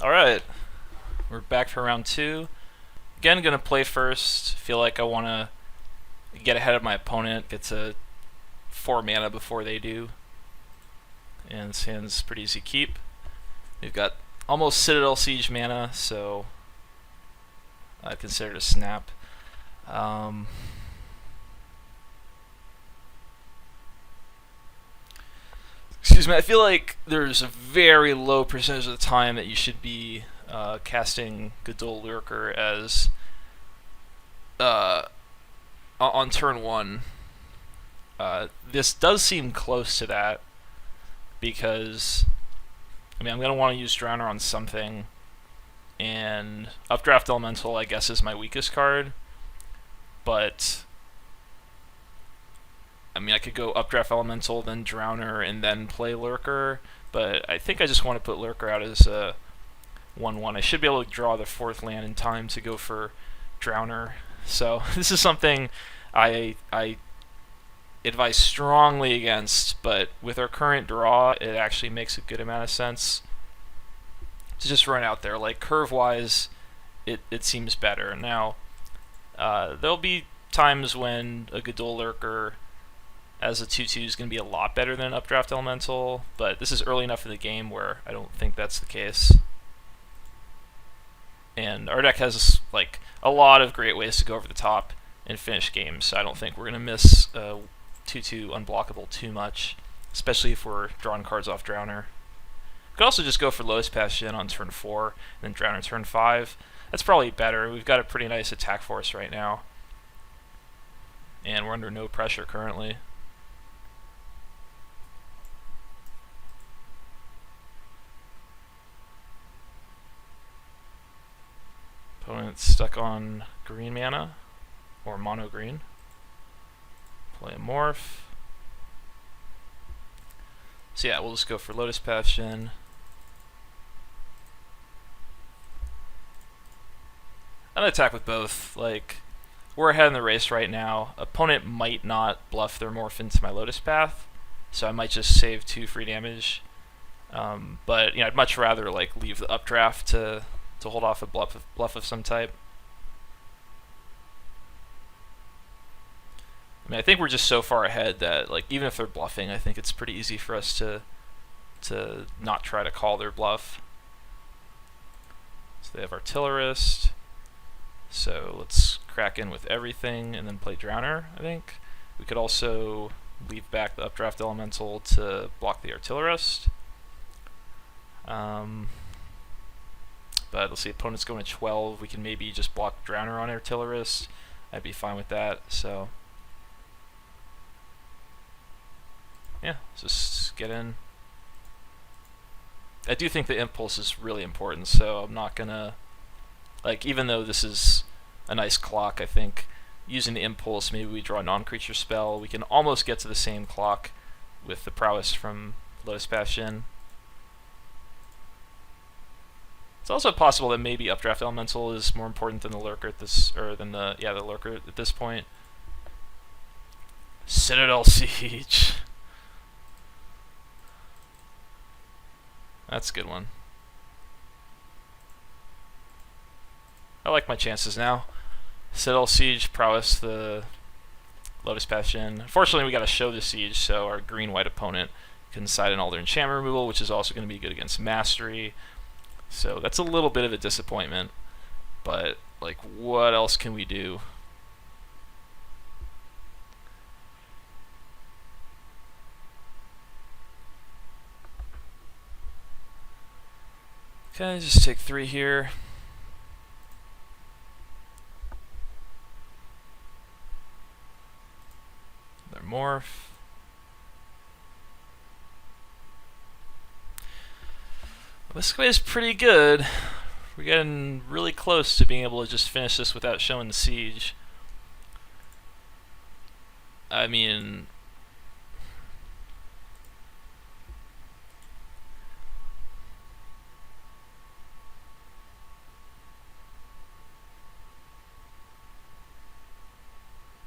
Alright, we're back for round two. Again, gonna play first. Feel like I want to get ahead of my opponent, get to 4 mana before they do. And this hand's pretty easy to keep. We've got almost Citadel Siege mana, so I'd consider it a snap. Excuse me, I feel like there's a very low percentage of the time that you should be casting Godol Lurker as on turn one. This does seem close to that because I'm going to want to use Drowner on something, and Updraft Elemental I guess is my weakest card, but I could go Updraft Elemental, then Drowner, and then play Lurker, but I think I just want to put Lurker out as a 1/1. I should be able to draw the 4th land in time to go for Drowner. So this is something I advise strongly against, but with our current draw, it actually makes a good amount of sense to just run out there. Like, curve-wise, it seems better. Now, there'll be times when a Godol Lurker as a 2/2 is going to be a lot better than an Updraft Elemental, but this is early enough in the game where I don't think that's the case. And our deck has like a lot of great ways to go over the top and finish games, so I don't think we're going to miss 2/2 unblockable too much, especially if we're drawing cards off Drowner. Could also just go for Lotus Bastion on turn 4, and then Drowner turn 5. That's probably better. We've got a pretty nice attack force right now, and we're under no pressure currently. Opponent's stuck on green mana, or mono green. Play a morph. So yeah, we'll just go for Lotus Bastion. I'm gonna attack with both. Like, we're ahead in the race right now. Opponent might not bluff their morph into my Lotus Path, so I might just save 2 free damage. But I'd much rather like leave the updraft to hold off a bluff of some type. I think we're just so far ahead that, like, even if they're bluffing, I think it's pretty easy for us to not try to call their bluff. So they have Artillerist. So let's crack in with everything and then play Drowner, I think. We could also leave back the Updraft Elemental to block the Artillerist. But let's see, opponent's going to 12. We can maybe just block Drowner on Artillerist. I'd be fine with that. So yeah, just get in. I do think the impulse is really important, so I'm not gonna, like, even though this is a nice clock, I think using the impulse, maybe we draw a non-creature spell. We can almost get to the same clock with the prowess from Lotus Bastion. It's also possible that maybe Updraft Elemental is more important than the Lurker at this, or than the Lurker at this point. Citadel Siege. That's a good one. I like my chances now. Citadel Siege, prowess the Lotus Bastion. Unfortunately, we got to show the siege, so our green-white opponent can side in all their enchantment removal, which is also going to be good against Mastery. So that's a little bit of a disappointment, but like, what else can we do? Okay, just take 3 here. Another morph. This way is pretty good. We're getting really close to being able to just finish this without showing the siege. I mean,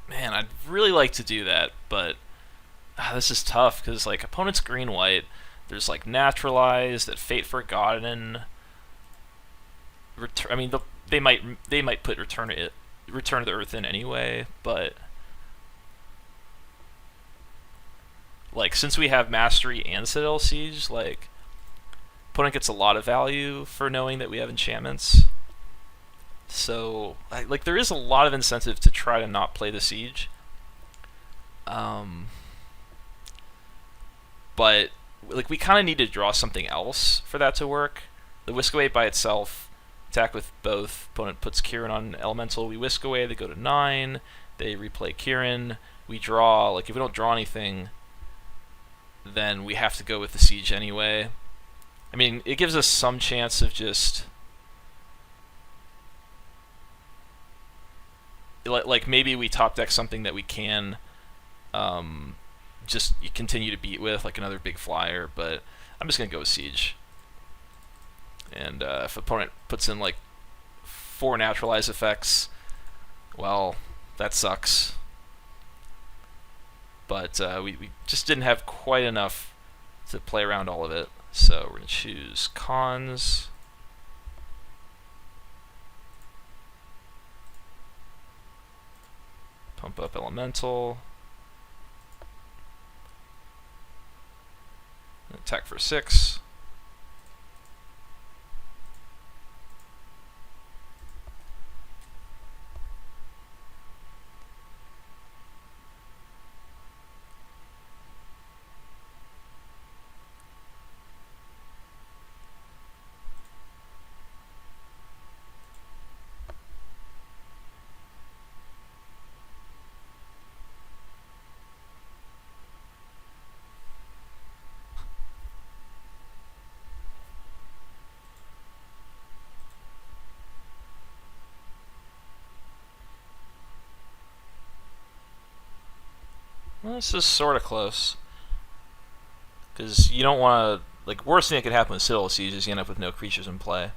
man, I'd really like to do that, but this is tough because, like, opponent's green-white. There's like Naturalized, that Fate Forgotten. I mean, they might put Return to the Earth in anyway, but like since we have Mastery and Citadel Siege, like opponent gets a lot of value for knowing that we have enchantments. So like there is a lot of incentive to try to not play the siege. But like we kind of need to draw something else for that to work. The Whisk Away by itself, attack with both. Opponent puts Kieran on Elemental. We Whisk Away. They go to 9. They replay Kieran. We draw. Like if we don't draw anything, then we have to go with the siege anyway. I mean, it gives us some chance of just like maybe we top deck something that we can just continue to beat with, like another big flyer, but I'm just going to go with siege. And if opponent puts in like 4 naturalize effects, well, that sucks. But we just didn't have quite enough to play around all of it. So we're going to choose cons. Pump up Elemental. Attack for 6. Well, this is sort of close. Because you don't want to... Like, worst thing that could happen with Citadel Siege is you end up with no creatures in play.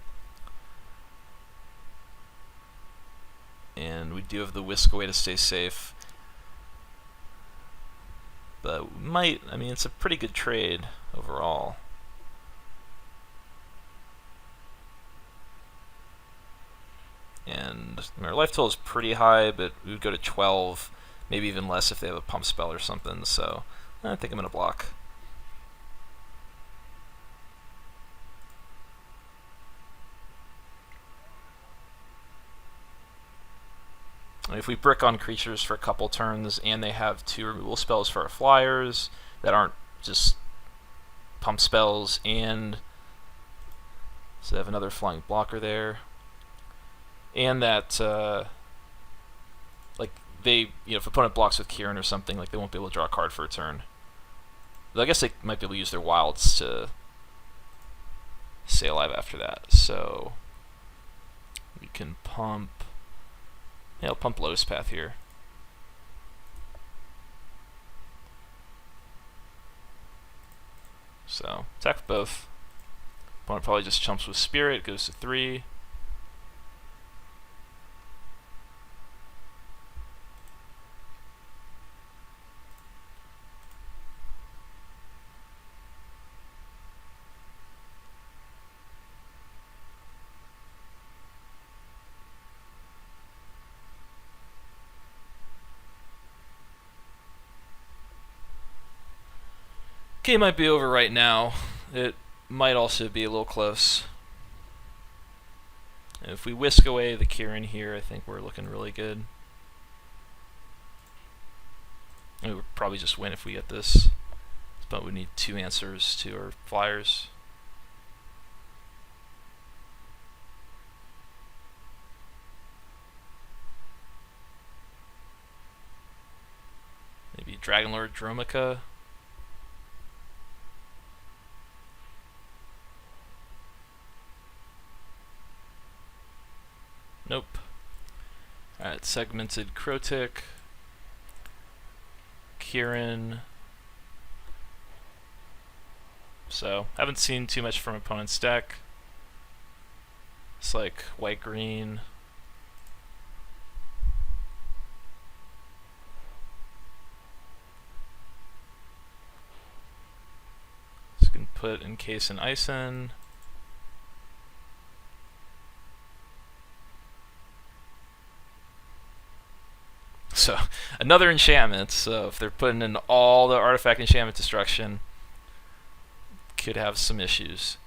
And we do have the Whisk Away to stay safe. But we might... I mean, it's a pretty good trade overall. And our life total is pretty high, but we would go to 12. Maybe even less if they have a pump spell or something, so I think I'm going to block. If we brick on creatures for a couple turns and they have 2 removal spells for our flyers that aren't just pump spells, and so they have another flying blocker there, and that like they, if opponent blocks with Kieran or something, like they won't be able to draw a card for a turn. Though I guess they might be able to use their wilds to stay alive after that. So we can pump. Yeah, I'll pump Lotus Path here. So attack with both. Opponent probably just chumps with Spirit, goes to 3. Game might be over right now. It might also be a little close. And if we whisk away the Kieran here, I think we're looking really good. And we would probably just win if we get this. But we need 2 answers to our flyers. Maybe Dragonlord Dromica. Nope. Alright, Segmented Crotic. Kieran. So, haven't seen too much from opponent's deck. It's like white-green. Just gonna put Encase and Ice in. So another enchantment. So if they're putting in all the artifact enchantment destruction, could have some issues.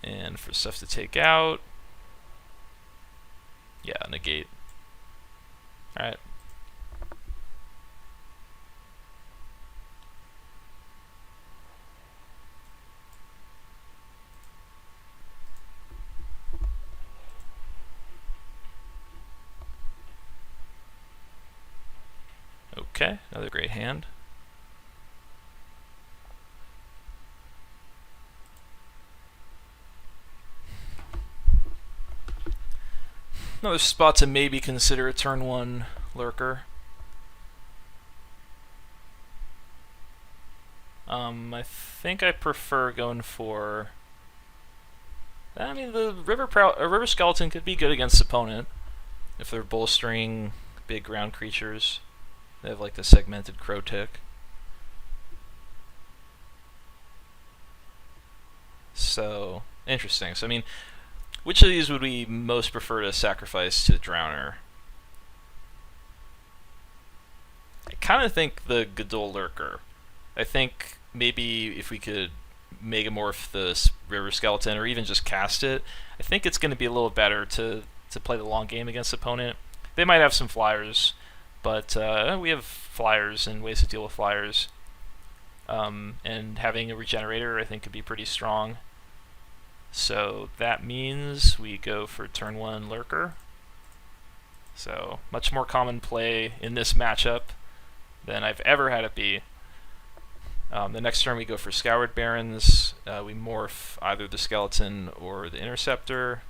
And for stuff to take out, yeah, negate. Alright. Okay, another great hand. Another spot to maybe consider a turn 1 lurker. I think I prefer going for... I mean, the River Skeleton could be good against opponent if they're bolstering big ground creatures. They have like the segmented crow tick. So, interesting. So, I mean, which of these would we most prefer to sacrifice to Drowner? I kind of think the Gadol Lurker. I think maybe if we could megamorph the River Skeleton or even just cast it, I think it's going to be a little better to play the long game against opponent. They might have some flyers, but we have flyers and ways to deal with flyers. And having a regenerator, I think, could be pretty strong. So that means we go for turn 1 Lurker. So much more common play in this matchup than I've ever had it be. The next turn we go for Scoured Barrens. We morph either the Skeleton or the Interceptor.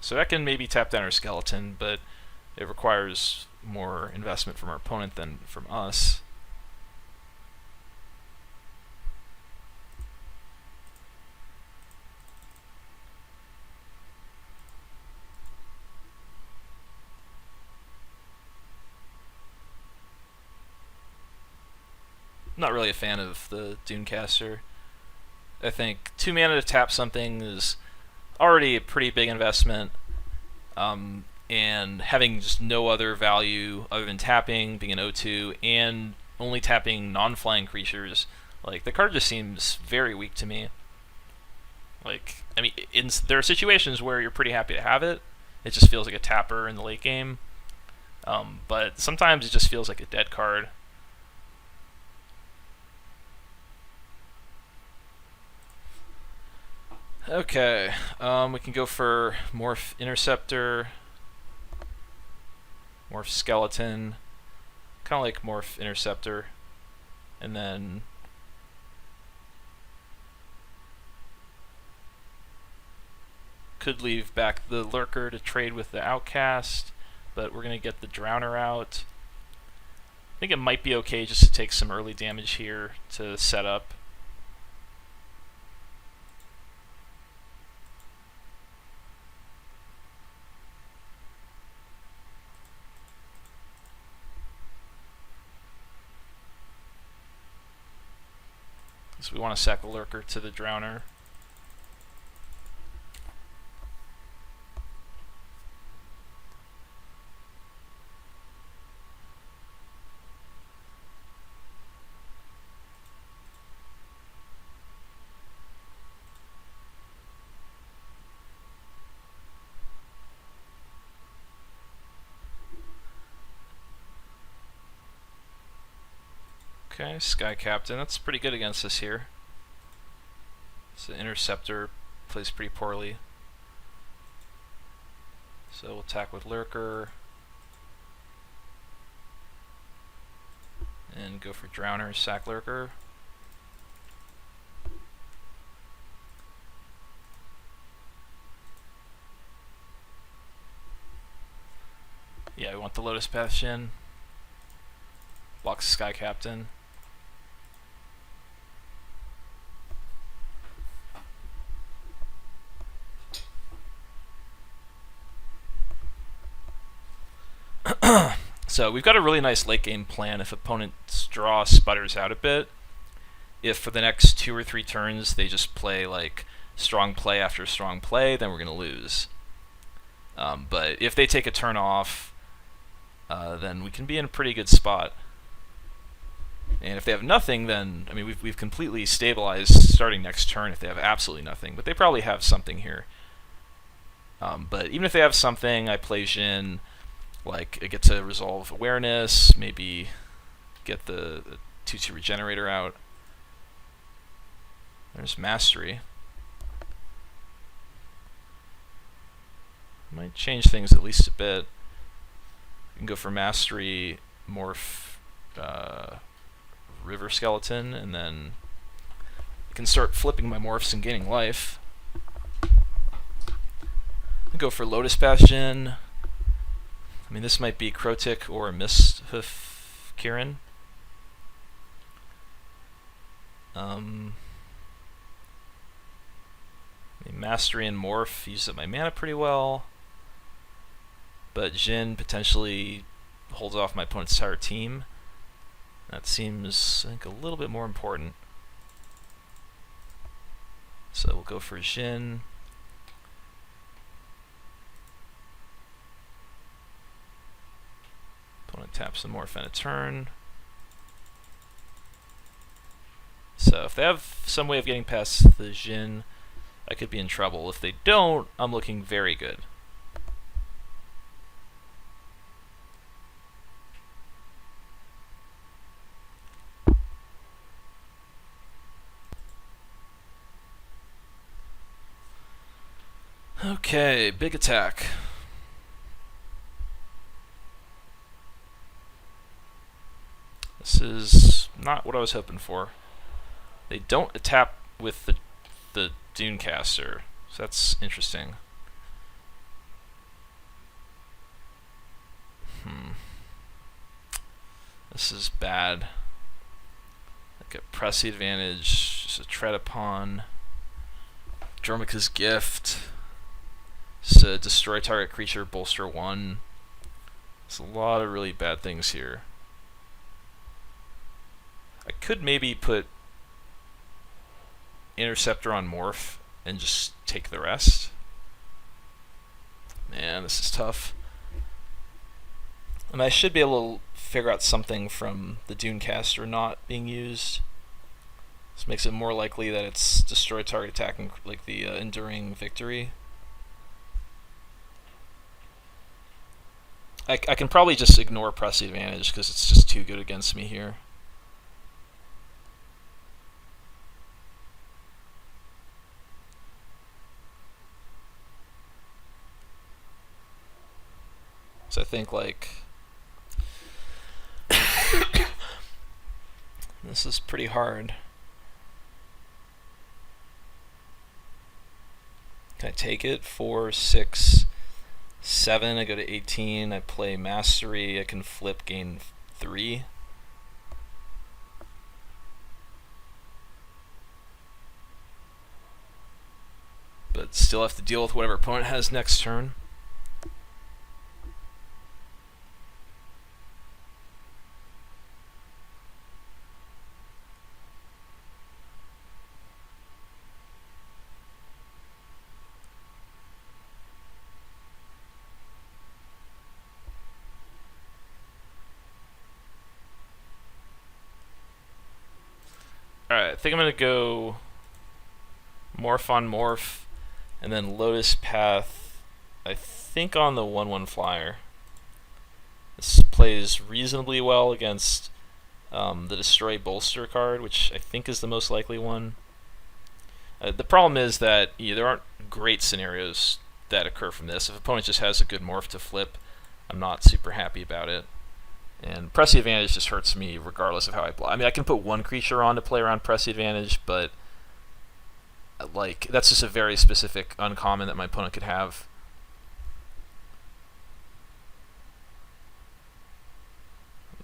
So that can maybe tap down our Skeleton, but it requires more investment from our opponent than from us. Not really a fan of the Dunecaster. I think 2 mana to tap something is already a pretty big investment, and having just no other value other than tapping, being an O2, and only tapping non-flying creatures, like, the card just seems very weak to me. Like, I mean, there are situations where you're pretty happy to have it. It just feels like a tapper in the late game, but sometimes it just feels like a dead card. Okay, we can go for Morph Interceptor, Morph Skeleton, kind of like Morph Interceptor, and then could leave back the Lurker to trade with the Outcast, but we're going to get the Drowner out. I think it might be okay just to take some early damage here to set up. So we want to sack the Lurker to the Drowner. Okay, Sky Captain, that's pretty good against us here. So Interceptor plays pretty poorly. So we'll attack with Lurker. And go for Drowner, sack Lurker. Yeah, we want the Lotus Bastion. Blocks Sky Captain. So we've got a really nice late game plan if opponent's draw sputters out a bit. If for the next 2 or 3 turns they just play like strong play after strong play, then we're going to lose. But if they take a turn off, then we can be in a pretty good spot. And if they have nothing, then, I mean, we've completely stabilized starting next turn if they have absolutely nothing. But they probably have something here. But even if they have something, I play Jin. Like, I get to resolve awareness, maybe get the 2/2 regenerator out. There's mastery. Might change things at least a bit. You can go for mastery, morph river skeleton, and then I can start flipping my morphs and gaining life. Go for Lotus Bastion. I mean, this might be Krotik or Misthoof Kirin. Mastery and Morph use up my mana pretty well. But Jin potentially holds off my opponent's entire team. That seems, I think, a little bit more important. So we'll go for Jin. Opponent taps the Morph in a turn. So if they have some way of getting past the Jin, I could be in trouble. If they don't, I'm looking very good. Okay, big attack. This is not what I was hoping for. They don't tap with the Dunecaster, so that's interesting. This is bad. I get press the advantage, just a tread upon. Dromica's Gift. So destroy target creature, bolster 1. There's a lot of really bad things here. I could maybe put Interceptor on Morph and just take the rest. Man, this is tough. And I should be able to figure out something from the Dunecaster not being used. This makes it more likely that it's destroy target attack and like the Enduring Victory. I can probably just ignore press the advantage because it's just too good against me here. So I think, like, this is pretty hard. Can I take it? 4, 6, 7. I go to 18. I play Mastery. I can flip, gain 3. But still have to deal with whatever opponent has next turn. Alright, I think I'm going to go Morph on Morph, and then Lotus Path, I think on the 1/1 flyer. This plays reasonably well against the Destroy Bolster card, which I think is the most likely one. The problem is that there aren't great scenarios that occur from this. If an opponent just has a good Morph to flip, I'm not super happy about it. And press the advantage just hurts me regardless of how I play. I mean, I can put one creature on to play around press the advantage, but like that's just a very specific uncommon that my opponent could have.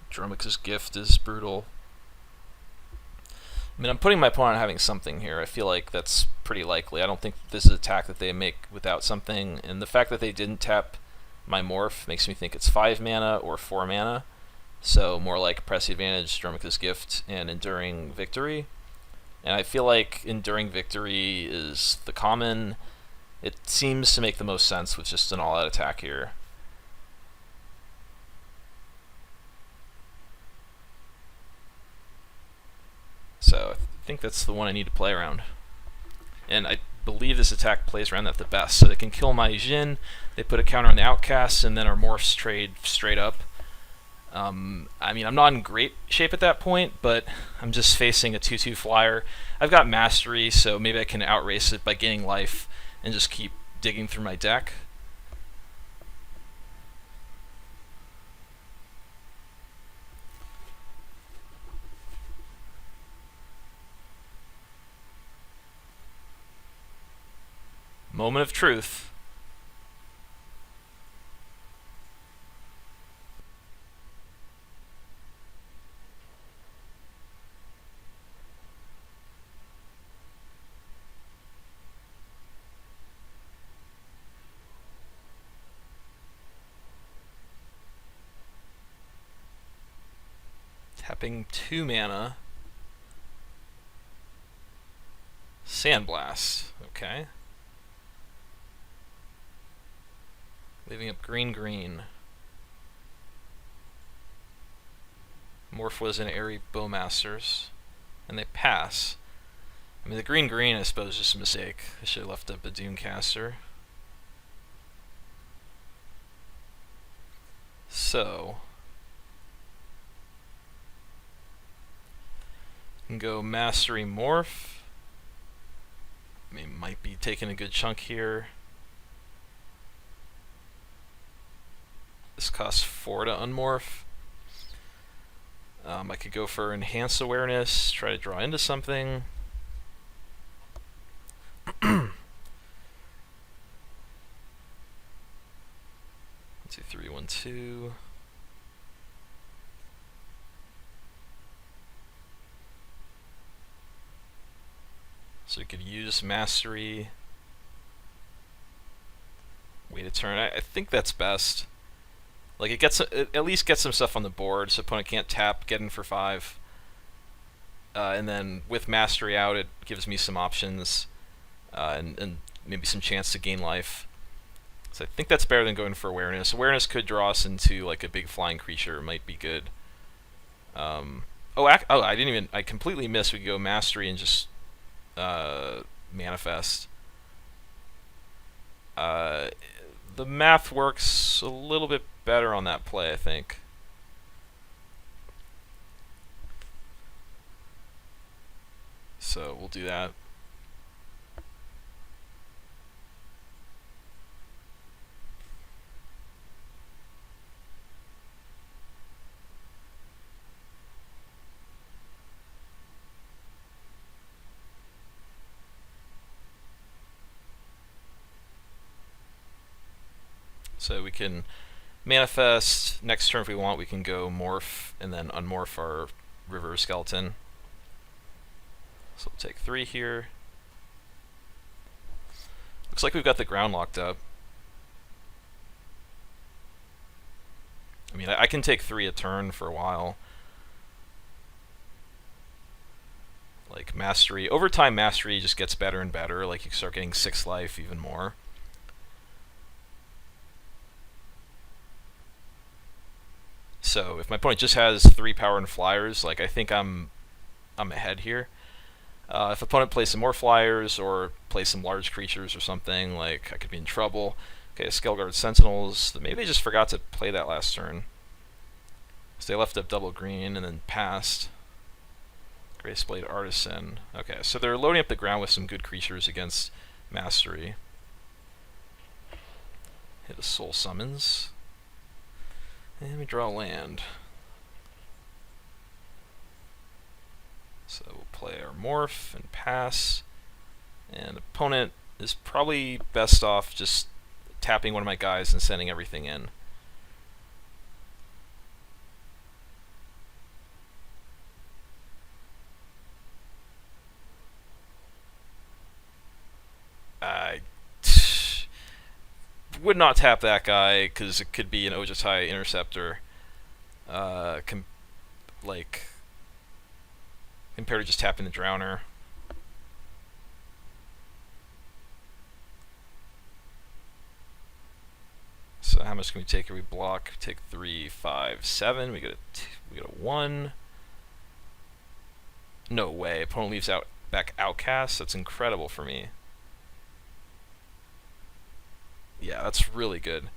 Dromica's Gift is brutal. I mean, I'm putting my opponent on having something here. I feel like that's pretty likely. I don't think this is an attack that they make without something, and the fact that they didn't tap my Morph makes me think it's 5 mana or 4 mana. So more like Press the Advantage, Dromica's Gift, and Enduring Victory. And I feel like Enduring Victory is the common. It seems to make the most sense with just an all-out attack here. So I think that's the one I need to play around. And I believe this attack plays around that the best. So they can kill my Jin, they put a counter on the Outcast, and then our Morphs trade straight up. I mean, I'm not in great shape at that point, but I'm just facing a 2/2 flyer. I've got Mastery, so maybe I can outrace it by gaining life and just keep digging through my deck. Moment of truth. Tapping 2 mana. Sandblast. Okay. Leaving up green. Morph was an Airy Bowmasters. And they pass. I mean, the green I suppose is just a mistake. I should have left up a Doomcaster. So can go Mastery Morph. I mean, might be taking a good chunk here. This costs 4 to unmorph. I could go for Enhanced Awareness, try to draw into something. 1, 2, 3, 1, 2. So you could use Mastery. Wait a turn. I think that's best. Like, it at least gets some stuff on the board, so opponent can't tap, get in for 5. And then with Mastery out, it gives me some options, and maybe some chance to gain life. So I think that's better than going for Awareness. Awareness could draw us into like a big flying creature, might be good. I completely missed. We could go Mastery and just manifest. The math works a little bit better on that play, I think. So we'll do that. So we can manifest. Next turn, if we want, we can go morph and then unmorph our river skeleton. So we'll take 3 here. Looks like we've got the ground locked up. I mean, I can take 3 a turn for a while. Like Mastery. Over time, Mastery just gets better and better. Like, you start getting 6 life, even more. So if my opponent just has 3 power and flyers, like, I think I'm ahead here. If opponent plays some more flyers or plays some large creatures or something, like, I could be in trouble. Okay, Skullguard Sentinels. Maybe they just forgot to play that last turn. So they left up double green and then passed. Graceblade Artisan. Okay, so they're loading up the ground with some good creatures against Mastery. Hit a Soul Summons. And we draw land. So we'll play our morph and pass. And opponent is probably best off just tapping one of my guys and sending everything in. I would not tap that guy because it could be an Ojatai Interceptor. Like, compared to just tapping the Drowner. So how much can we take here? We block. Take 3, 5, 7. We get a 1. No way. Opponent leaves out back Outcast. That's incredible for me. Yeah, that's really good.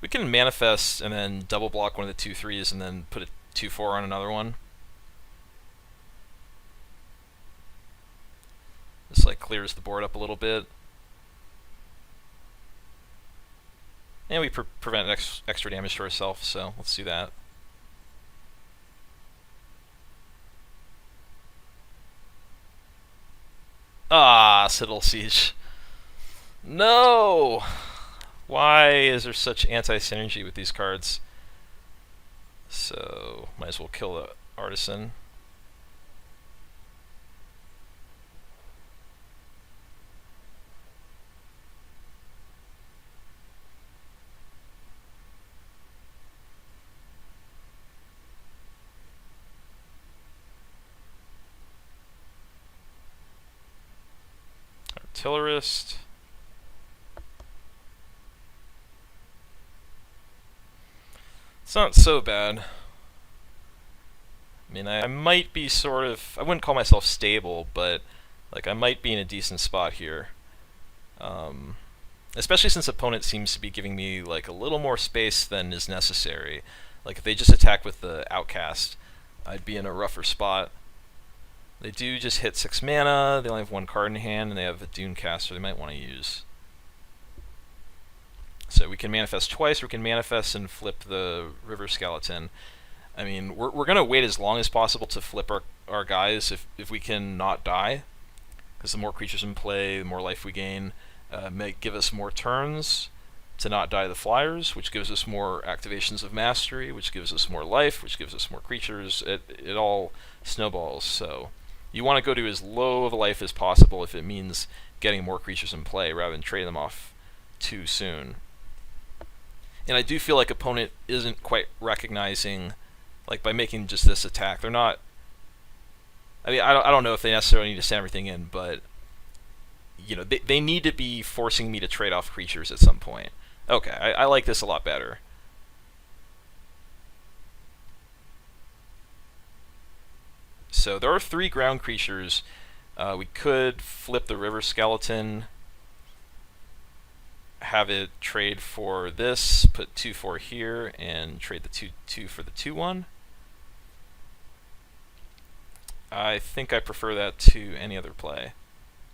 We can manifest and then double block one of the 2/3s and then put a 2/4 on another one. This like clears the board up a little bit. And we prevent extra damage to ourselves, so let's do that. Ah, Citadel Siege. No! Why is there such anti-synergy with these cards? So, might as well kill the Artisan. Artillerist. It's not so bad. I mean, I might be sort of... I wouldn't call myself stable, but like I might be in a decent spot here. Especially since opponent seems to be giving me like a little more space than is necessary. Like if they just attack with the Outcast, I'd be in a rougher spot. They do just hit 6 mana, they only have 1 card in hand, and they have a Dunecaster they might want to use. So we can manifest twice, or we can manifest and flip the River Skeleton. I mean, we're going to wait as long as possible to flip our guys if we can not die. Because the more creatures in play, the more life we gain. May give us more turns to not die to the flyers, which gives us more activations of mastery, which gives us more life, which gives us more creatures. It all snowballs, so... You want to go to as low of a life as possible if it means getting more creatures in play rather than trading them off too soon. And I do feel like opponent isn't quite recognizing, like by making just this attack, they're not... I mean, I don't know if they necessarily need to send everything in, but you know, they need to be forcing me to trade off creatures at some point. Okay, I like this a lot better. So there are 3 ground creatures. We could flip the River Skeleton, have it trade for this, put 2/4 here, and trade the 2/2 for the 2/1. I think I prefer that to any other play.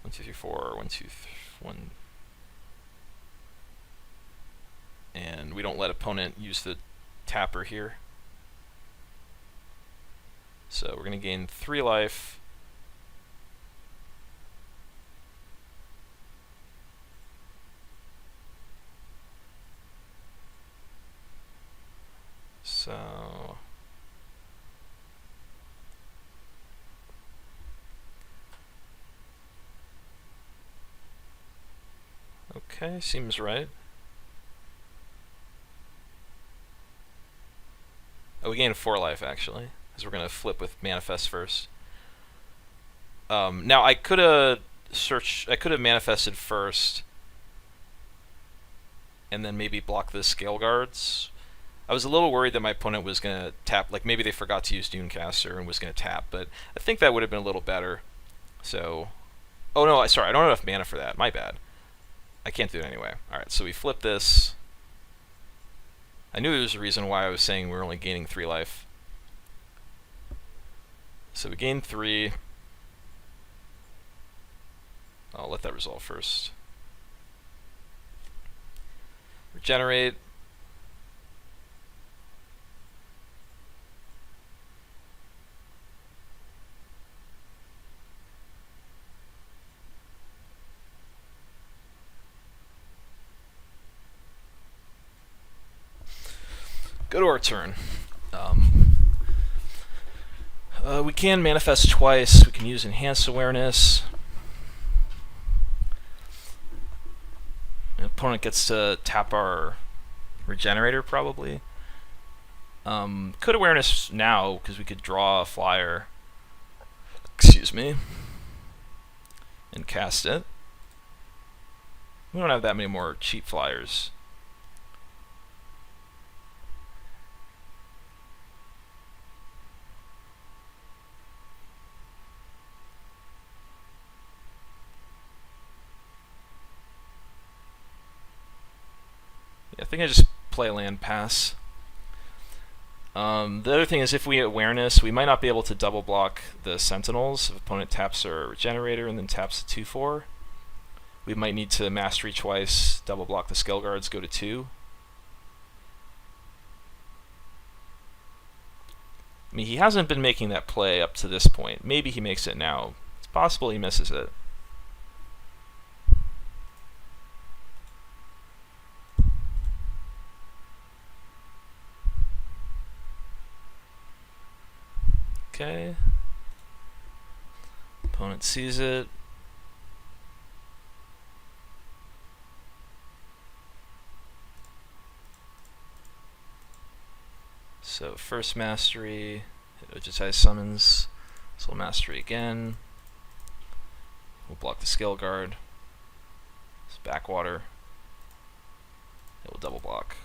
1, 2, 3, 4, 1, 2, 3, 1. And we don't let opponent use the tapper here. So we're going to gain 3 life. So... Okay, seems right. Oh, we gained 4 life actually, because we're going to flip with Manifest first. Now I could have manifested first, and then maybe block the Scale Guards. I was a little worried that my opponent was going to tap, like maybe they forgot to use Dunecaster and was going to tap, but I think that would have been a little better. So, oh no, sorry, I don't have enough mana for that. My bad. I can't do it anyway. Alright, so we flip this. I knew there was a reason why I was saying we were only gaining 3 life. So we gain 3. I'll let that resolve first. Regenerate. Go to our turn. We can manifest twice. We can use Enhanced Awareness. The opponent gets to tap our Regenerator, probably. Could Awareness now, because we could draw a flyer. Excuse me. And cast it. We don't have that many more cheap flyers. I think I just play land pass. The other thing is if we get awareness, we might not be able to double block the sentinels. If opponent taps our generator and then taps the 2/4, we might need to mastery twice, double block the skill guards, go to 2. I mean, he hasn't been making that play up to this point. Maybe he makes it now. It's possible he misses it. Okay. Opponent sees it. So first mastery, Odyssey summons, so we'll mastery again. We'll block the skill guard. It's backwater. It will double block.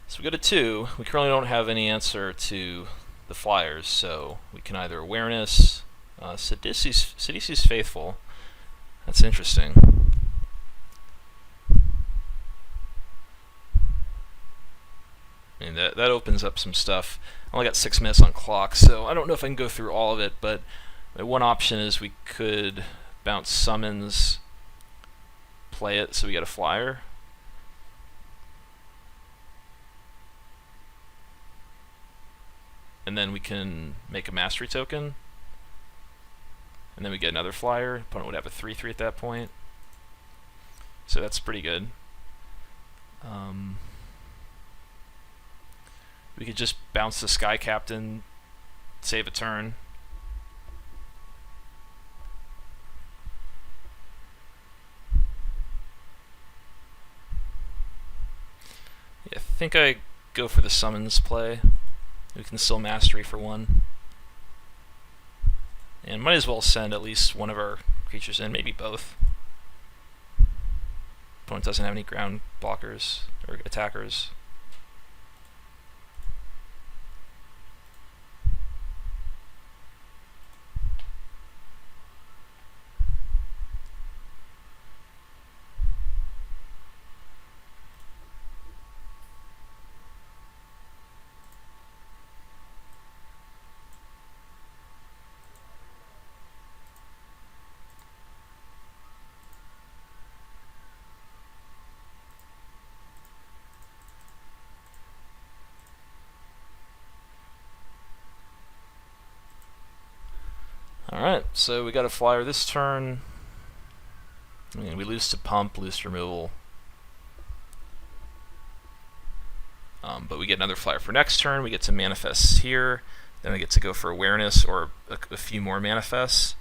So we go to 2. We currently don't have any answer to the flyers, so we can either awareness. Sidisi's faithful. That's interesting. I mean, that opens up some stuff. I only got 6 minutes on clock, so I don't know if I can go through all of it, but one option is we could bounce summons, play it so we get a flyer. And then we can make a mastery token. And then we get another flyer. Opponent would have a 3/3 at that point. So that's pretty good. We could just bounce the Sky Captain, save a turn. Yeah, I think I go for the summons play. We can still mastery for 1. And might as well send at least one of our creatures in, maybe both. Opponent doesn't have any ground blockers or attackers. Alright, so we got a flyer this turn. I mean, we lose to pump, lose to removal. But we get another flyer for next turn. We get to manifest here. Then we get to go for awareness or a few more manifests.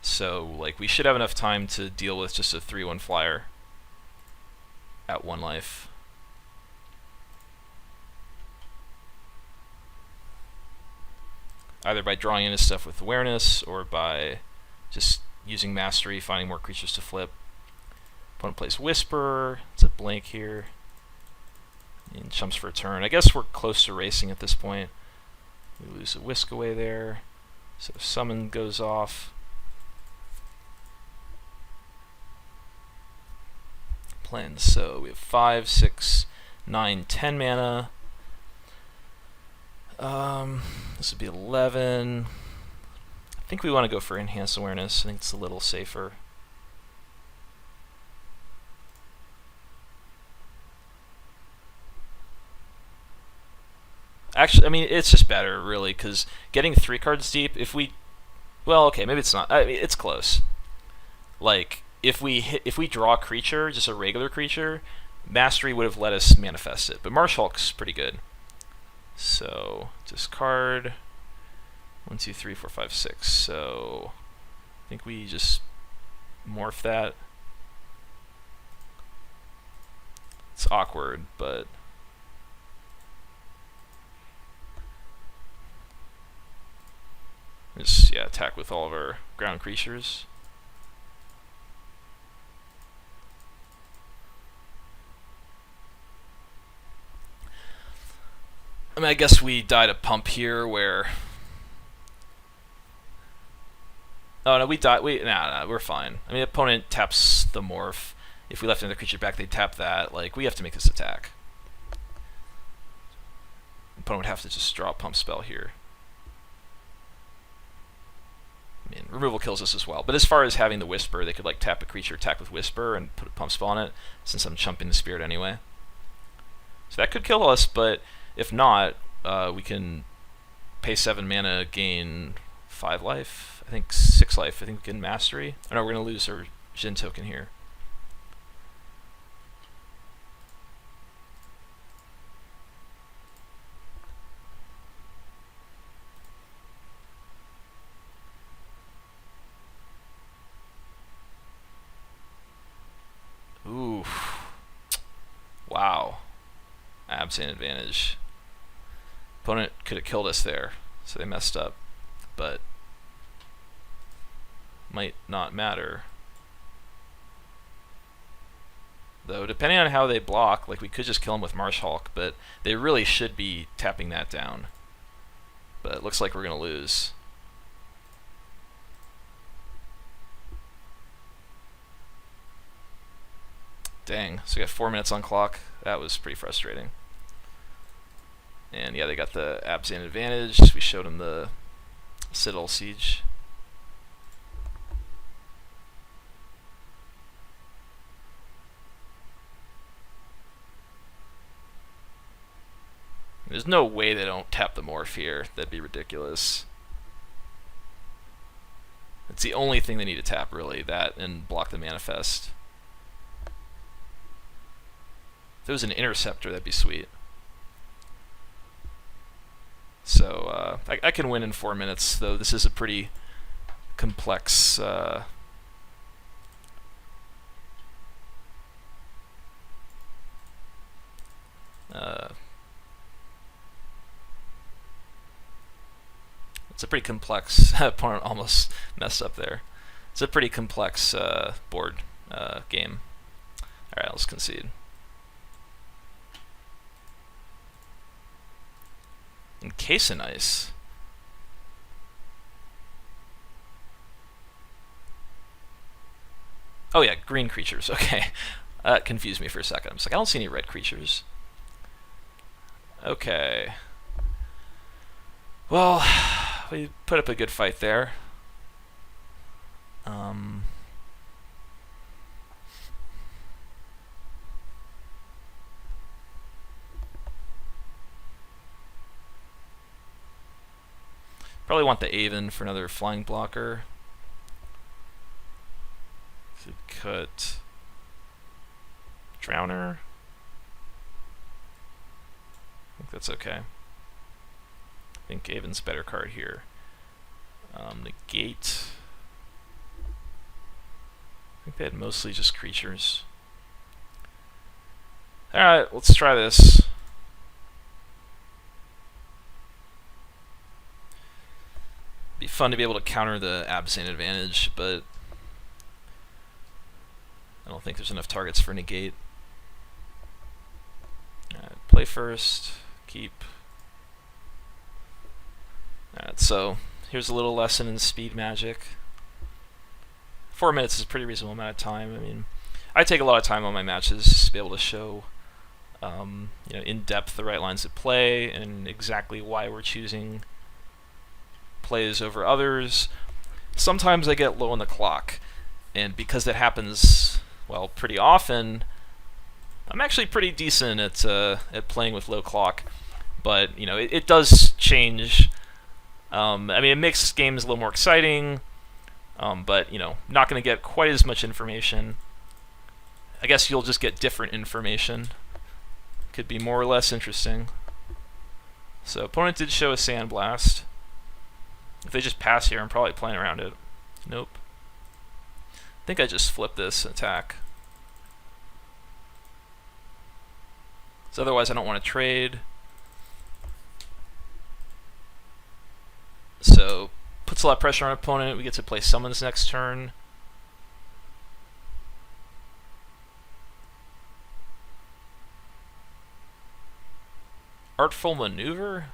So, like, we should have enough time to deal with just a 3/1 flyer at 1 life. Either by drawing in his stuff with awareness or by just using mastery, finding more creatures to flip. Opponent plays Whisper. It's a blank here. And jumps for a turn. I guess we're close to racing at this point. We lose a Whisk Away there. So summon goes off. Plans. So we have 5, 6, 9, 10 mana. This would be 11. I think we want to go for Enhanced Awareness. I think it's a little safer. Actually, I mean, it's just better, really, because getting 3 cards deep, if we... Well, okay, maybe it's not. I mean, it's close. Like, if we draw a creature, just a regular creature, Mastery would have let us manifest it. But Marshhulk's pretty good. So, discard 1, 2, 3, 4, 5, 6. So, I think we just morph that. It's awkward, but just, yeah, attack with all of our ground creatures. mean, I guess we died a pump here where... Oh, no, we died... Nah, we're fine. I mean, opponent taps the morph. If we left another creature back, they'd tap that. Like, we have to make this attack. Opponent would have to just draw a pump spell here. I mean, removal kills us as well. But as far as having the Whisper, they could like tap a creature, attack with Whisper, and put a pump spell on it, since I'm chumping the Spirit anyway. So that could kill us, but if not, we can pay 7 mana, gain 5 life, I think 6 life, I think we can Mastery. Oh no, we're going to lose our Jin token here. Ooh. Wow. Absent advantage. Opponent could have killed us there, so they messed up. But might not matter. Though, depending on how they block, like we could just kill them with Marshhawk, but they really should be tapping that down. But it looks like we're going to lose. Dang, so we got 4 minutes on clock. That was pretty frustrating. And yeah, they got the Absent advantage. We showed them the Citadel Siege. There's no way they don't tap the morph here. That'd be ridiculous. It's the only thing they need to tap, really. That and block the manifest. If it was an Interceptor, that'd be sweet. So I can win in 4 minutes, though this is a pretty complex it's a pretty complex opponent almost messed up there. It's a pretty complex board game. Alright, let's concede. Encase in Ice. Oh yeah, green creatures. Okay. That confused me for a second. I was like, I don't see any red creatures. Okay. Well, we put up a good fight there. Probably want the Aven for another flying blocker. Could cut Drowner. I think that's okay. I think Aven's a better card here. Negate. I think they had mostly just creatures. Alright, let's try this. Be fun to be able to counter the Absent advantage, but I don't think there's enough targets for negate. Play first, keep. Alright, so here's a little lesson in speed magic. 4 minutes is a pretty reasonable amount of time. I mean, I take a lot of time on my matches just to be able to show in depth the right lines of play and exactly why we're choosing plays over others. Sometimes I get low on the clock, and because that happens, well, pretty often, I'm actually pretty decent at playing with low clock. But it does change. I mean, it makes games a little more exciting, but not going to get quite as much information. I guess you'll just get different information. Could be more or less interesting. So opponent did show a Sandblast. If they just pass here, I'm probably playing around it. Nope. I think I just flipped this attack. So otherwise I don't want to trade. So puts a lot of pressure on opponent. We get to play summons next turn. Artful maneuver?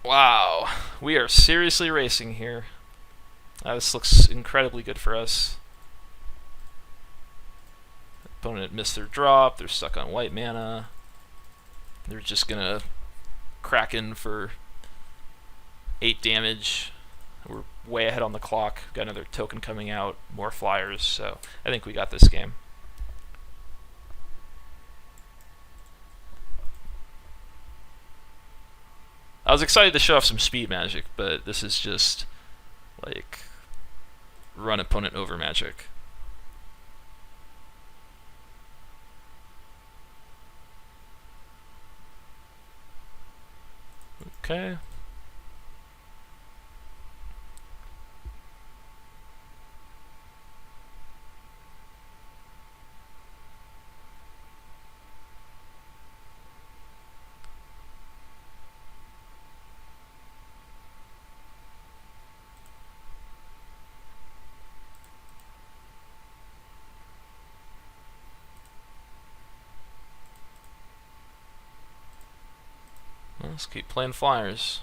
Wow, we are seriously racing here. This looks incredibly good for us. Opponent missed their drop, they're stuck on white mana. They're just gonna crack in for 8 damage. We're way ahead on the clock. Got another token coming out, more flyers, so I think we got this game. I was excited to show off some speed magic, but this is just like run opponent over magic. Okay. Let's keep playing flyers.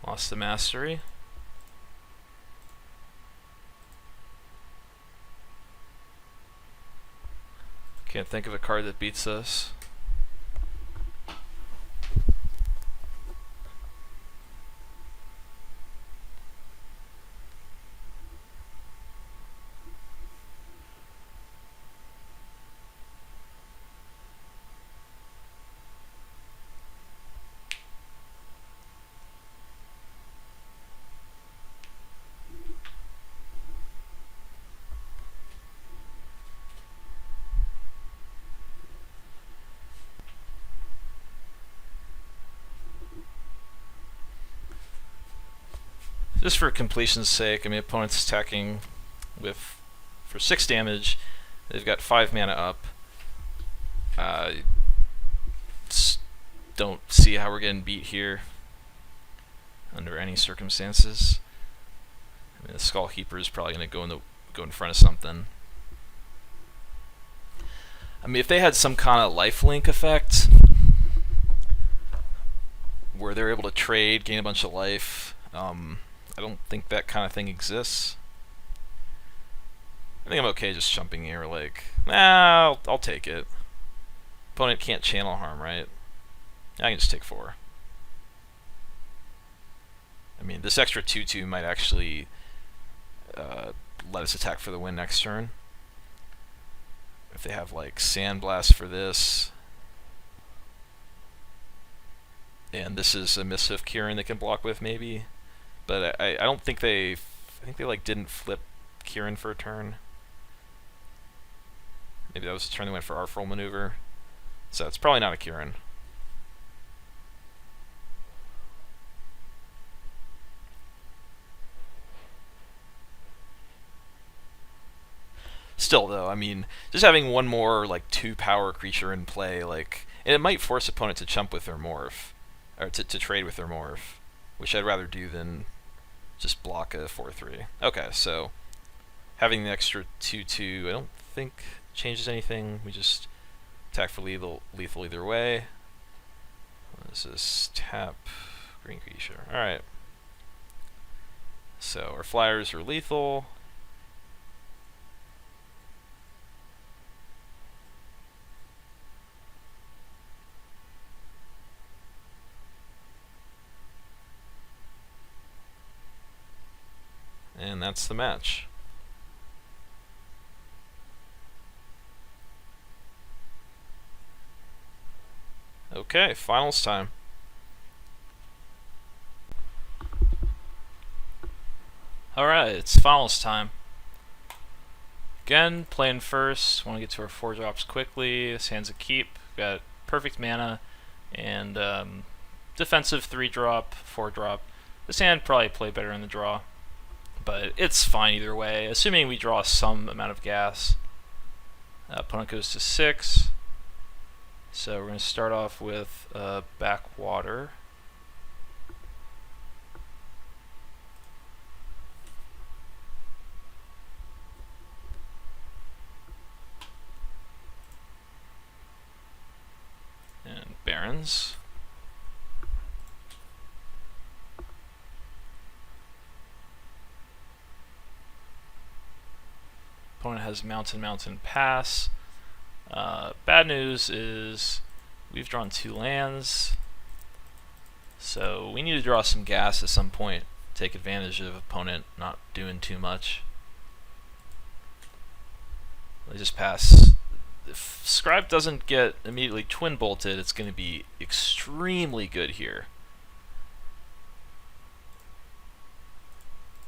Lost the mastery. Can't think of a card that beats us. Just for completion's sake, I mean, opponent's attacking for 6 damage. They've got 5 mana up. Don't see how we're getting beat here under any circumstances. I mean, the Skull Keeper is probably going to go in front of something. I mean, if they had some kind of lifelink effect where they're able to trade, gain a bunch of life, I don't think that kind of thing exists. I think I'm okay just jumping here, like, nah, I'll take it. Opponent can't channel harm, right? I can just take 4. I mean, this extra 2/2 might actually let us attack for the win next turn. If they have, like, Sandblast for this, and this is a Missive Kieran they can block with, maybe. But I don't think I think they like didn't flip Kieran for a turn. Maybe that was the turn they went for Artful Maneuver. So it's probably not a Kieran. Still though, I mean, just having one more like 2-power creature in play, like, and it might force opponent to chump with their morph, or to trade with their morph, which I'd rather do than just block a 4/3. Okay, so having the extra 2/2, I don't think changes anything. We just attack for lethal either way. This is tap green creature. Alright. So our flyers are lethal. And that's the match. Okay, finals time. Alright, it's finals time. Again, playing first. Want to get to our 4 drops quickly. This hand's a keep. We've got perfect mana and defensive 3-drop, 4-drop. This hand probably play better in the draw, but it's fine either way, assuming we draw some amount of gas. Opponent goes to 6. So we're going to start off with Backwater. turns. Opponent has mountain pass. Bad news is we've drawn 2 lands, so we need to draw some gas at some point. Take advantage of opponent not doing too much. They just pass. If Scribe doesn't get immediately twin bolted, it's going to be extremely good here.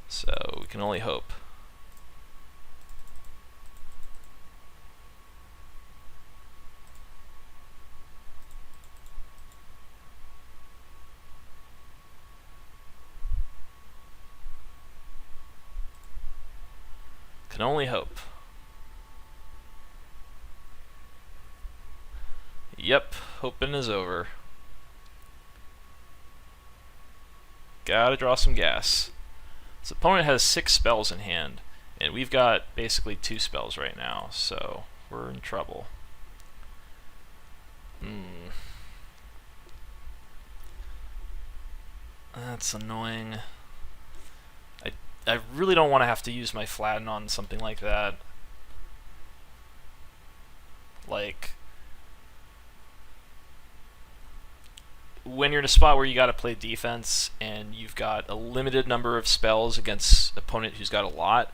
So we can only hope. Can only hope. Yep, hoping is over. Gotta draw some gas. This opponent has 6 spells in hand, and we've got basically 2 spells right now, so we're in trouble. That's annoying. I really don't want to have to use my flatten on something like that. Like, when you're in a spot where you got to play defense and you've got a limited number of spells against an opponent who's got a lot,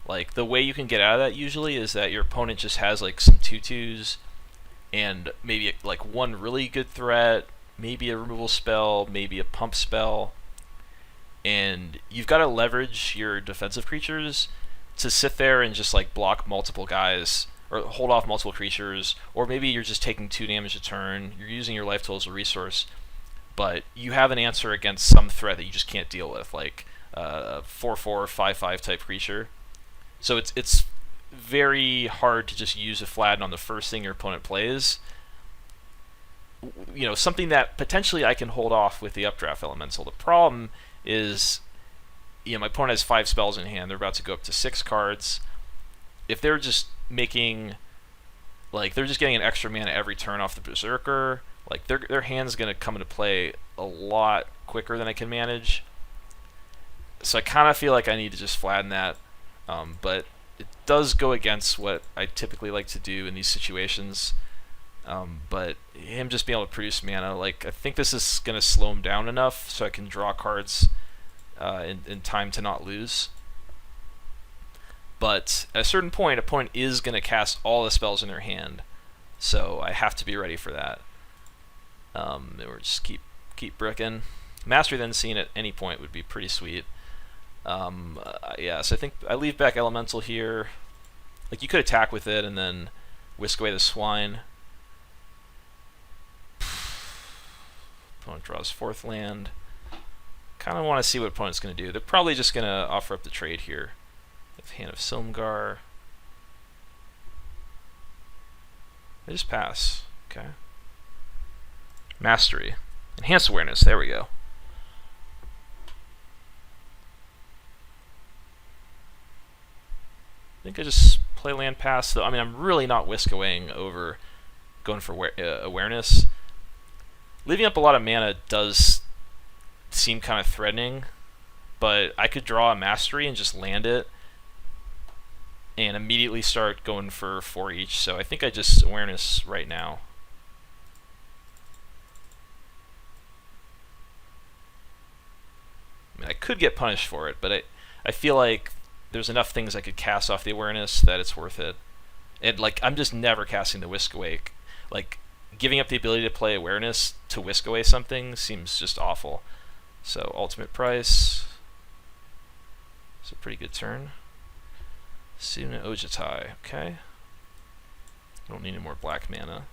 like, the way you can get out of that usually is that your opponent just has like some 2/2s and maybe like one really good threat, maybe a removal spell, maybe a pump spell, and you've got to leverage your defensive creatures to sit there and just like block multiple guys or hold off multiple creatures, or maybe you're just taking 2 damage a turn, you're using your life total as a resource, but you have an answer against some threat that you just can't deal with, like a 4/4, 5/5 type creature. So it's very hard to just use a flatten on the first thing your opponent plays. You know, something that potentially I can hold off with the Updraft Elemental. The problem is, you know, my opponent has 5 spells in hand. They're about to go up to 6 cards. If they're just making, like, they're just getting an extra mana every turn off the Berserker, like, their hand's going to come into play a lot quicker than I can manage. So I kind of feel like I need to just flatten that. But it does go against what I typically like to do in these situations. But him just being able to produce mana, like, I think this is going to slow him down enough so I can draw cards in time to not lose. But at a certain point, opponent is going to cast all the spells in their hand, so I have to be ready for that. Or just keep bricking. Mastery then seen at any point would be pretty sweet. Yeah, so I think I leave back Elemental here. Like, you could attack with it and then whisk away the swine. Opponent draws 4th land. Kind of want to see what opponent's going to do. They're probably just going to offer up the trade here. Hand of Silmgar. They just pass. Okay. Mastery. Enhanced awareness. There we go. I think I just play land pass. Though I mean, I'm really not whisk-awaying over going for awareness. Leaving up a lot of mana does seem kind of threatening, but I could draw a mastery and just land it and immediately start going for 4 each, so I think I just awareness right now. I mean, I could get punished for it, but I feel like there's enough things I could cast off the awareness that it's worth it. And, like, I'm just never casting the Whisk Away. Like, giving up the ability to play awareness to whisk away something seems just awful. So, ultimate price. It's a pretty good turn. Suna Ojitai, okay. Don't need any more black mana.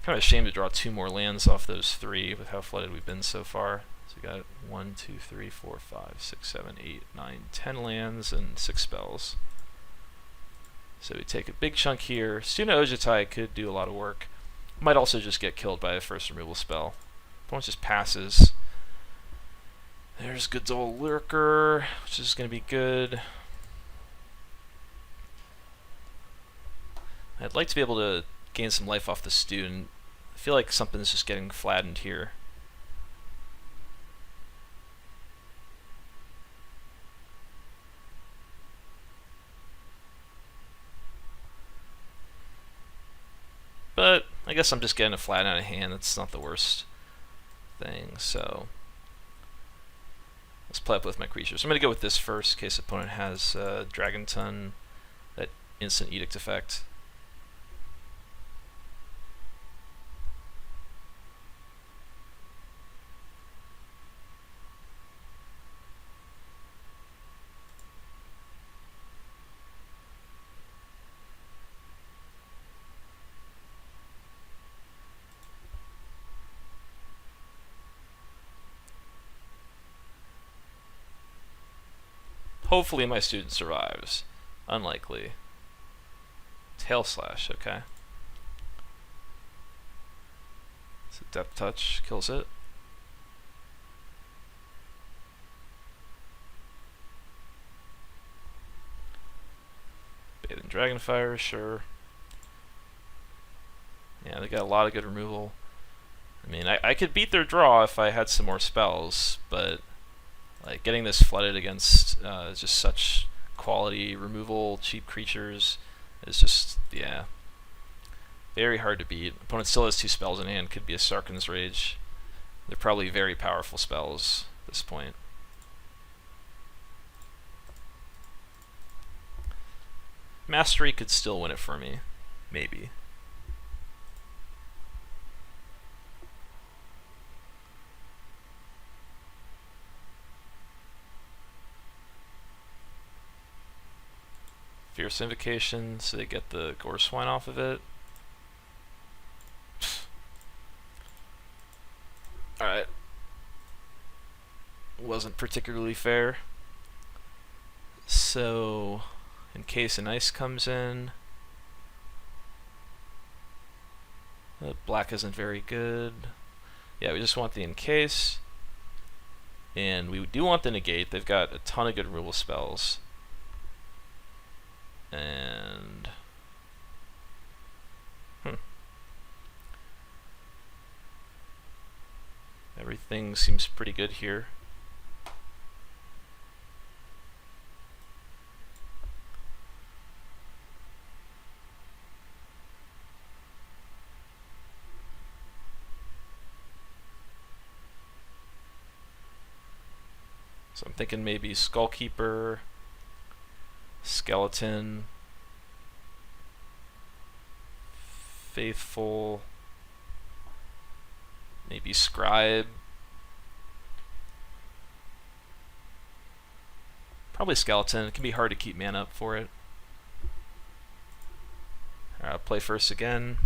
Kind of ashamed to draw 2 more lands off those 3 with how flooded we've been so far. So we got 1, 2, 3, 4, 5, 6, 7, 8, 9, 10 lands and 6 spells. So we take a big chunk here. Suna Ojitai could do a lot of work. Might also just get killed by a first removal spell. Opponent just passes. There's Godol Lurker, which is going to be good. I'd like to be able to gain some life off the student. I feel like something's just getting flattened here. But I guess I'm just getting a flat out of hand. That's not the worst thing. So let's play up with my creatures. I'm going to go with this first in case the opponent has Dragon Ton, that instant edict effect. Hopefully my student survives. Unlikely. Tail Slash, okay. So Depth Touch kills it. Bathing Dragonfire, sure. Yeah, they got a lot of good removal. I mean, I could beat their draw if I had some more spells, but like getting this flooded against just such quality removal, cheap creatures is just, yeah, very hard to beat. Opponent still has 2 spells in hand, could be a Sarkhan's Rage. They're probably very powerful spells at this point. Mastery could still win it for me, maybe. Fierce Invocation, so they get the Gore Swine off of it. Alright. Wasn't particularly fair. So, in case an ice comes in, black isn't very good. Yeah, we just want the encase. And we do want the negate. They've got a ton of good removal spells. And everything seems pretty good here. So I'm thinking maybe Skullkeeper, Skeleton, Faithful, maybe Scribe. Probably Skeleton. It can be hard to keep mana up for it. Alright, I'll play first again.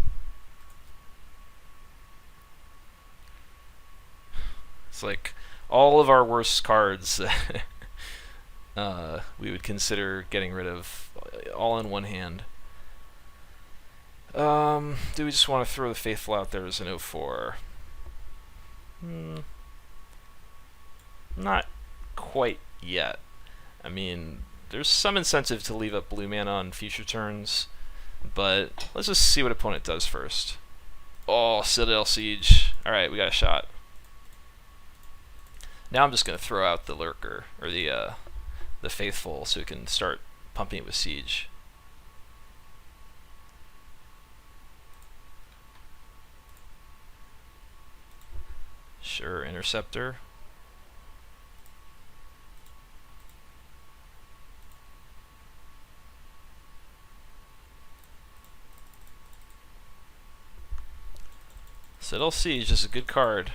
It's like all of our worst cards we would consider getting rid of all in one hand. Do we just want to throw the Faithful out there as an 0-4? Not quite yet. I mean, there's some incentive to leave up blue mana on future turns, but let's just see what opponent does first. Oh, Citadel Siege. Alright, we got a shot. Now I'm just going to throw out the Lurker, or the Faithful, so we can start pumping it with Siege. Sure, Interceptor. Citadel Siege is a good card.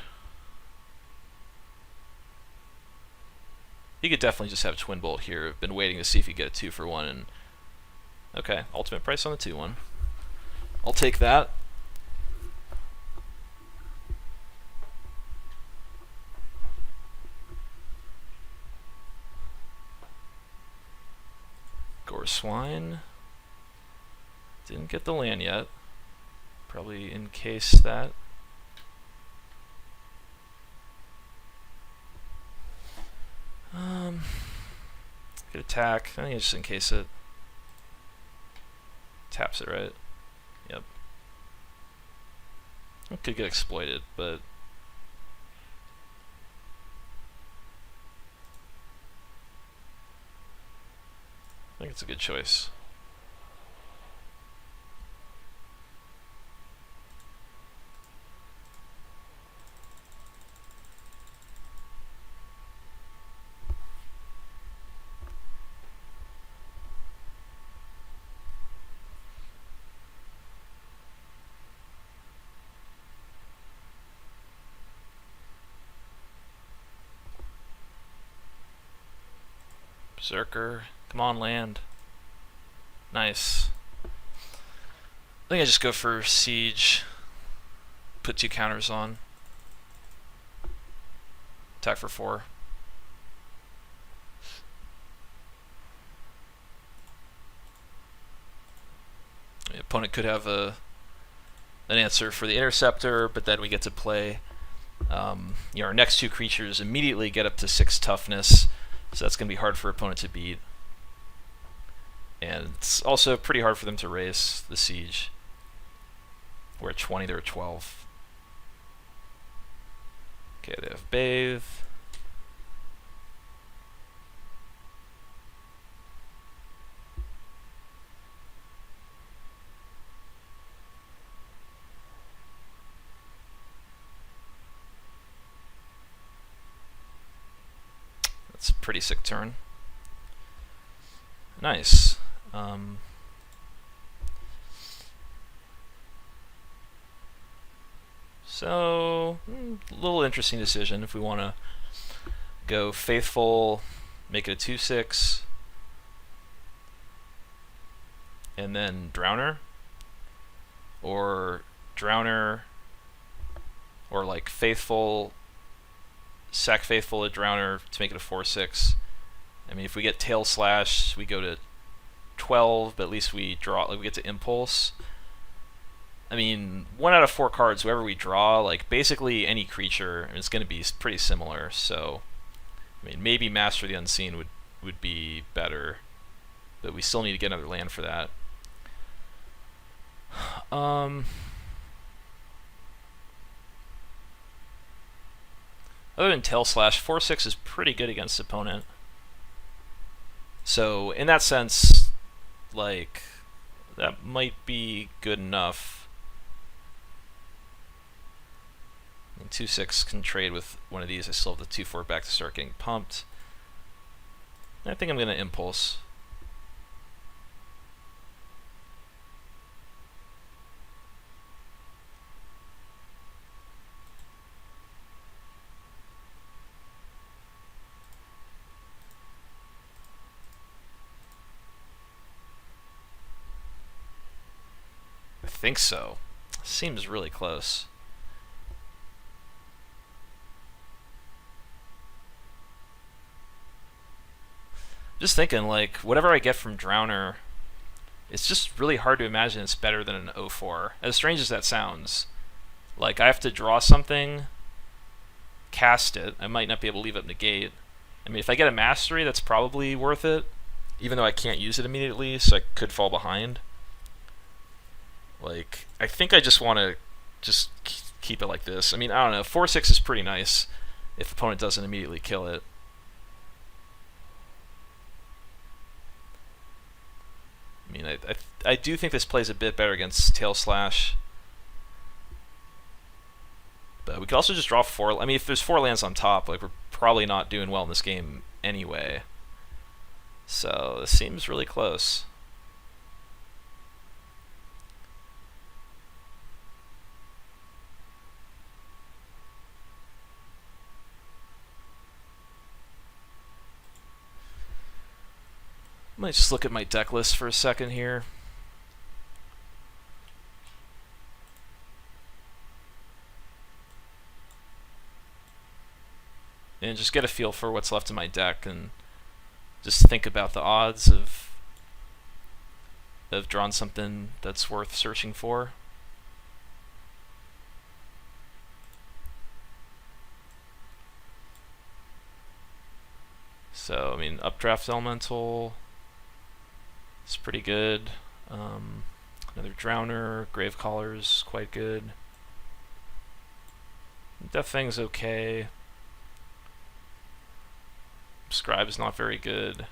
You could definitely just have Twin Bolt here. I've been waiting to see if you get a 2-for-1, and okay, ultimate price on the 2-1. I'll take that. Gore Swine. Didn't get the land yet. Probably encase that. Good attack. I think I just encase it. Taps it, right? Yep. It could get exploited, but I think it's a good choice. Berserker, come on, land. Nice. I think I just go for siege. Put 2 counters on. Attack for 4. The opponent could have an answer for the interceptor, but then we get to play. Our next 2 creatures immediately get up to 6 toughness, so that's going to be hard for opponent to beat. And it's also pretty hard for them to raise the siege. We're at 20, they're at 12. Okay, they have Bathe. That's a pretty sick turn. Nice. So, a little interesting decision if we want to go Faithful, make it a 2/6, and then Drowner, or Drowner, or like Faithful, sack Faithful, a Drowner to make it a 4/6. I mean, if we get Tail Slash, we go to 12, but at least we draw, like we get to Impulse. I mean, 1 out of 4 cards, whoever we draw, like basically any creature, is going to be pretty similar. So, I mean, maybe Master of the Unseen would be better, but we still need to get another land for that. Other than Tail Slash, 4/6 is pretty good against opponent. So in that sense, like, that might be good enough. 2/6 can trade with one of these. I still have the 2/4 back to start getting pumped. I think I'm going to Impulse. I think so. Seems really close. Just thinking, like, whatever I get from Drowner, it's just really hard to imagine it's better than an 0/4. As strange as that sounds. Like, I have to draw something, cast it. I might not be able to leave up Negate. I mean, if I get a Mastery, that's probably worth it, even though I can't use it immediately, so I could fall behind. Like, I think I just want to just keep it like this. I mean, I don't know. 4/6 is pretty nice if opponent doesn't immediately kill it. I mean, I do think this plays a bit better against Tail Slash. But we could also just draw 4. I mean, if there's 4 lands on top, like, we're probably not doing well in this game anyway. So this seems really close. Might just look at my deck list for a second here. And just get a feel for what's left in my deck, and just think about the odds of drawing something that's worth searching for. So, I mean, Updraft Elemental, it's pretty good. Another Drowner, Gravecollar's quite good. Death Fang's okay. Scribe is not very good.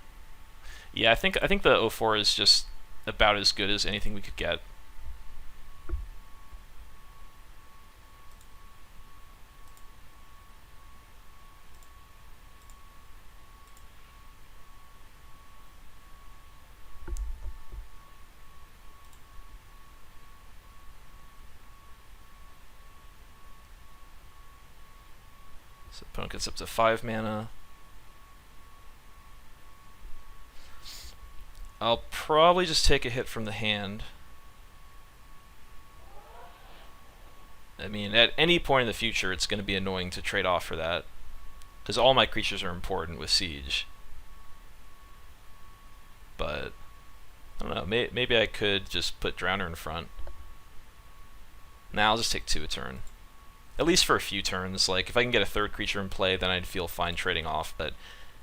Yeah, I think the 04 is just about as good as anything we could get. So opponent gets up to 5 mana. I'll probably just take a hit from the hand. I mean, at any point in the future, it's going to be annoying to trade off for that, because all my creatures are important with Siege. But, I don't know, maybe I could just put Drowner in front. Now I'll just take 2 a turn. At least for a few turns. Like, if I can get a 3rd creature in play, then I'd feel fine trading off, but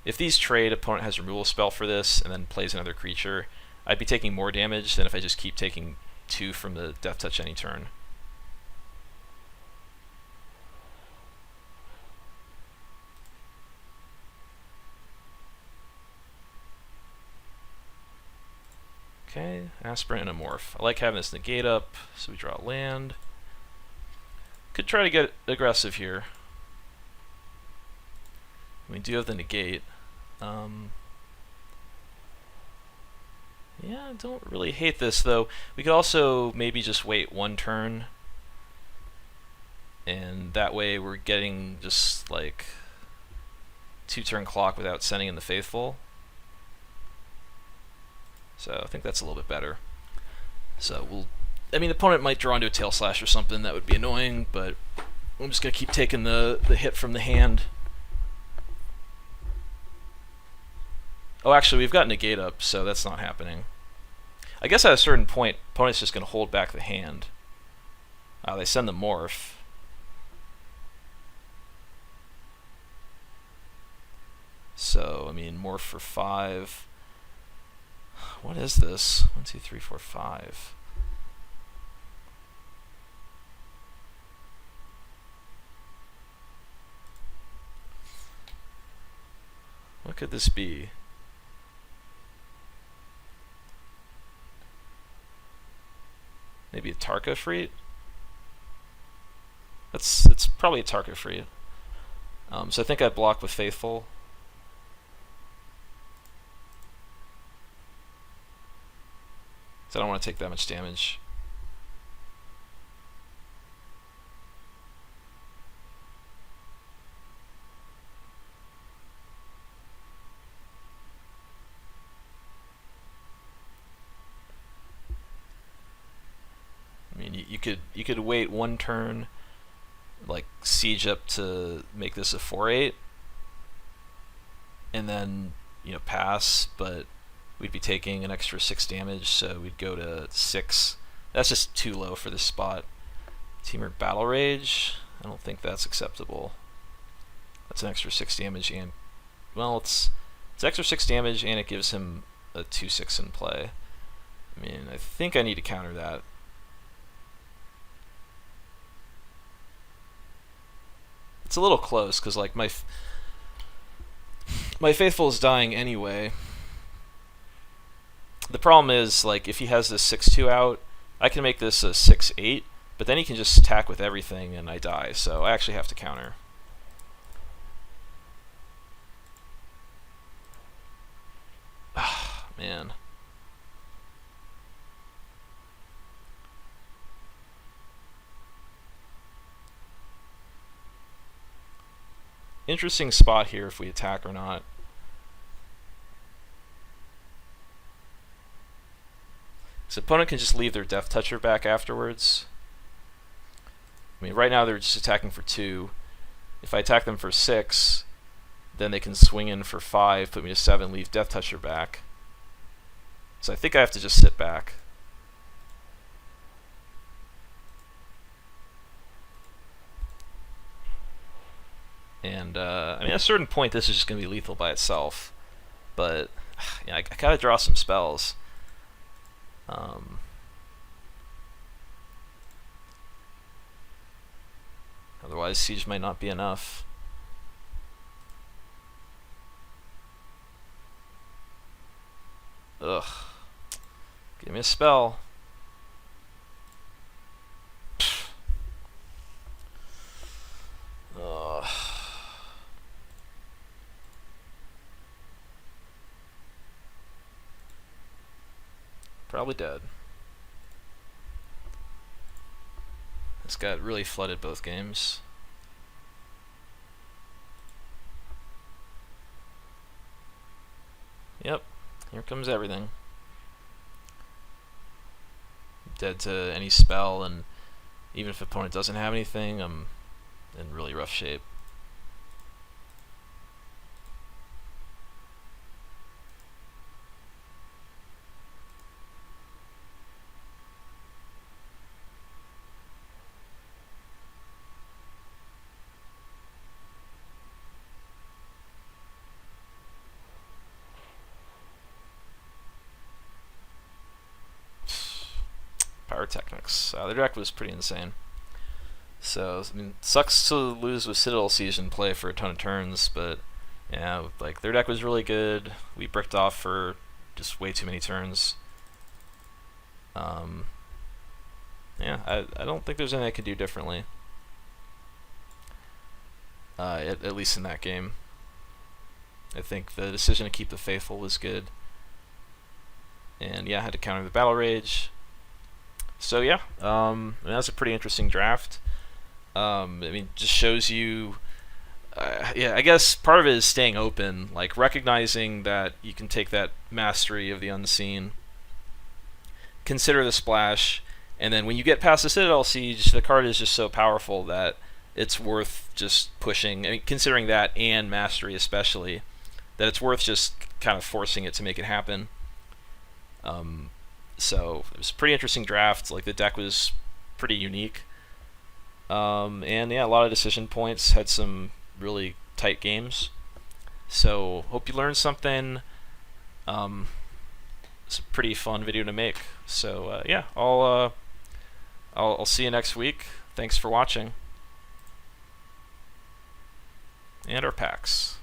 if these trade, opponent has a removal spell for this, and then plays another creature, I'd be taking more damage than if I just keep taking 2 from the Death Touch any turn. Okay, Aspirant and a Morph. I like having this negate up, so we draw land. Could try to get aggressive here. We do have the negate. Yeah, I don't really hate this, though. We could also maybe just wait 1 turn, and that way we're getting just like 2-turn clock without sending in the Faithful. So I think that's a little bit better. So I mean, the opponent might draw into a Tail Slash or something. That would be annoying, but I'm just going to keep taking the hit from the hand. Oh, actually, we've got negate up, so that's not happening. I guess at a certain point, opponent's just going to hold back the hand. They send the Morph. So, I mean, Morph for 5. What is this? 1, 2, 3, 4, 5. What could this be? Maybe a Tarka Freet? It's probably a Tarka Freet. So I think I block with Faithful. So I don't want to take that much damage. I mean, you could wait 1 turn, like siege up to make this a 4/8, and then pass, but we'd be taking an extra 6 damage, so we'd go to 6. That's just too low for this spot. Teamer Battle Rage, I don't think that's acceptable. That's an extra 6 damage, and well, it's extra 6 damage, and it gives him a 2/6 in play. I mean, I think I need to counter that. It's a little close because like my Faithful is dying anyway. The problem is, like, if he has this 6/2 out, I can make this a 6/8, but then he can just attack with everything and I die, so I actually have to counter. Ah, man. Interesting spot here if we attack or not. So opponent can just leave their Death Toucher back afterwards. I mean, right now they're just attacking for 2. If I attack them for 6, then they can swing in for 5, put me to 7, leave Death Toucher back. So I think I have to just sit back. And, I mean, at a certain point, this is just going to be lethal by itself. But, yeah, I gotta draw some spells. I Otherwise, siege might not be enough. Ugh. Give me a spell. Ugh. Probably dead. This got really flooded both games. Yep, here comes everything. Dead to any spell, and even if opponent doesn't have anything, I'm in really rough shape. Pyrotechnics. Their deck was pretty insane. So, I mean, sucks to lose with Citadel Siege and play for a ton of turns, but yeah, like their deck was really good. We bricked off for just way too many turns. Yeah, I don't think there's anything I could do differently. At least in that game. I think the decision to keep the Faithful was good. And yeah, I had to counter the Battle Rage. So yeah, that was a pretty interesting draft. I mean, just shows you, yeah, I guess part of it is staying open, like recognizing that you can take that mastery of the unseen, consider the splash, and then when you get past the Citadel Siege, the card is just so powerful that it's worth just pushing. I mean, considering that and mastery especially, that it's worth just kind of forcing it to make it happen. So it was a pretty interesting draft. Like the deck was pretty unique. And yeah, a lot of decision points, had some really tight games. So hope you learned something. It's a pretty fun video to make. So yeah, I'll see you next week. Thanks for watching. And our packs.